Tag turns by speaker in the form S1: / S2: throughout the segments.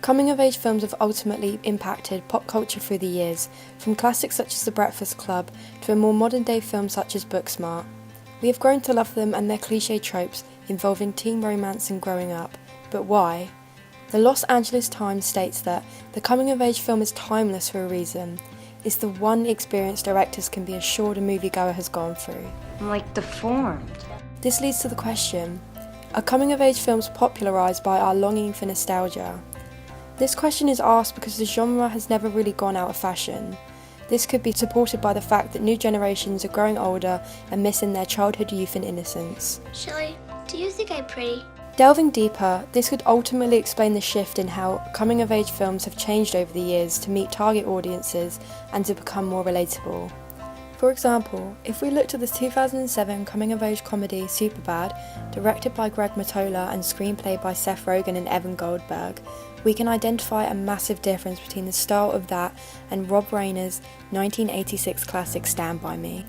S1: Coming-of-age films have ultimately impacted pop culture through the years, from classics such as The Breakfast Club to a more modern-day film such as Booksmart. We have grown to love them and their cliché tropes involving teen romance and growing up. But why? The Los Angeles Times states that the coming-of-age film is timeless for a reason. It's the one experience directors can be assured a moviegoer has gone through.
S2: I'm like deformed.
S1: This leads to the question, are coming-of-age films popularised by our longing for nostalgia? This question is asked because the genre has never really gone out of fashion. This could be supported by the fact that new generations are growing older and missing their childhood youth and innocence.
S3: Shelley, do you think I'm pretty?
S1: Delving deeper, this could ultimately explain the shift in how coming-of-age films have changed over the years to meet target audiences and to become more relatable. For example, if we looked at the 2007 coming-of-age comedy Superbad, directed by Greg Mottola and screenplayed by Seth Rogen and Evan Goldberg, we can identify a massive difference between the style of that and Rob Reiner's 1986 classic Stand By Me.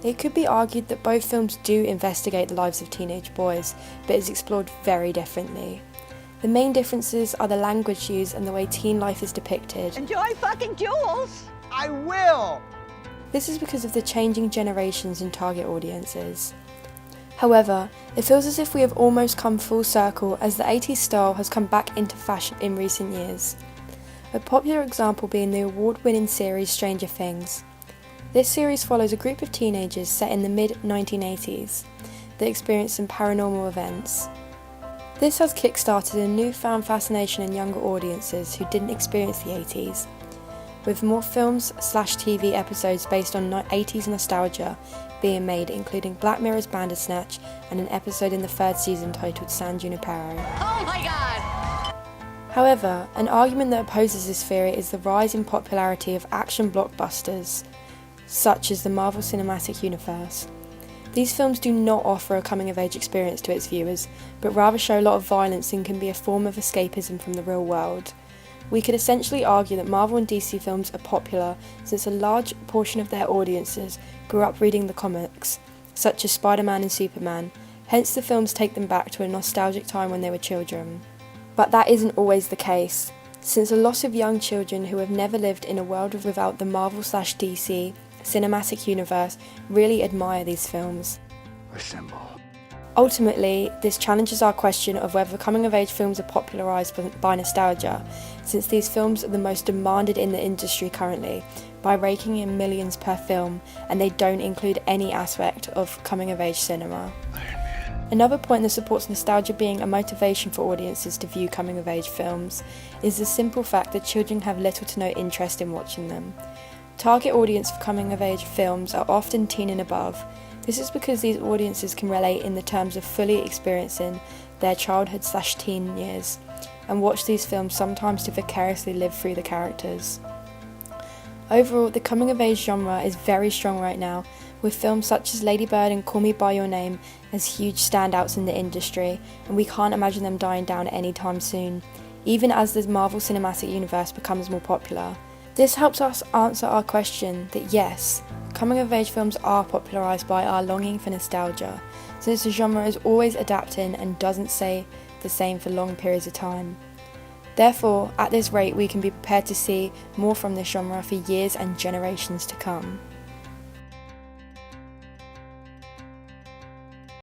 S1: It could be argued that both films do investigate the lives of teenage boys, but is explored very differently. The main differences are the language used and the way teen life is depicted.
S4: Enjoy fucking Jules!
S5: I will!
S1: This is because of the changing generations and target audiences. However, it feels as if we have almost come full circle as the 80s style has come back into fashion in recent years. A popular example being the award-winning series Stranger Things. This series follows a group of teenagers set in the mid-1980s that experience some paranormal events. This has kick-started a newfound fascination in younger audiences who didn't experience the 80s, with more films/TV episodes based on 80s nostalgia being made, including Black Mirror's Bandersnatch and an episode in the third season titled San Junipero.
S4: Oh my god!
S1: However, an argument that opposes this theory is the rise in popularity of action blockbusters, such as the Marvel Cinematic Universe. These films do not offer a coming-of-age experience to its viewers, but rather show a lot of violence and can be a form of escapism from the real world. We could essentially argue that Marvel and DC films are popular since a large portion of their audiences grew up reading the comics, such as Spider-Man and Superman, hence the films take them back to a nostalgic time when they were children. But that isn't always the case, since a lot of young children who have never lived in a world without the Marvel/DC cinematic universe really admire these films.
S5: Assemble.
S1: Ultimately, this challenges our question of whether coming-of-age films are popularised by nostalgia, since these films are the most demanded in the industry currently, by raking in millions per film, and they don't include any aspect of coming-of-age cinema. Another point that supports nostalgia being a motivation for audiences to view coming-of-age films is the simple fact that children have little to no interest in watching them. Target audience for coming-of-age films are often teen and above. This is because these audiences can relate in the terms of fully experiencing their childhood/teen years, and watch these films sometimes to vicariously live through the characters. Overall, the coming-of-age genre is very strong right now, with films such as Lady Bird and Call Me By Your Name as huge standouts in the industry, and we can't imagine them dying down anytime soon, even as the Marvel Cinematic Universe becomes more popular. This helps us answer our question that yes, coming-of-age films are popularised by our longing for nostalgia, since the genre is always adapting and doesn't stay the same for long periods of time. Therefore, at this rate we can be prepared to see more from this genre for years and generations to come.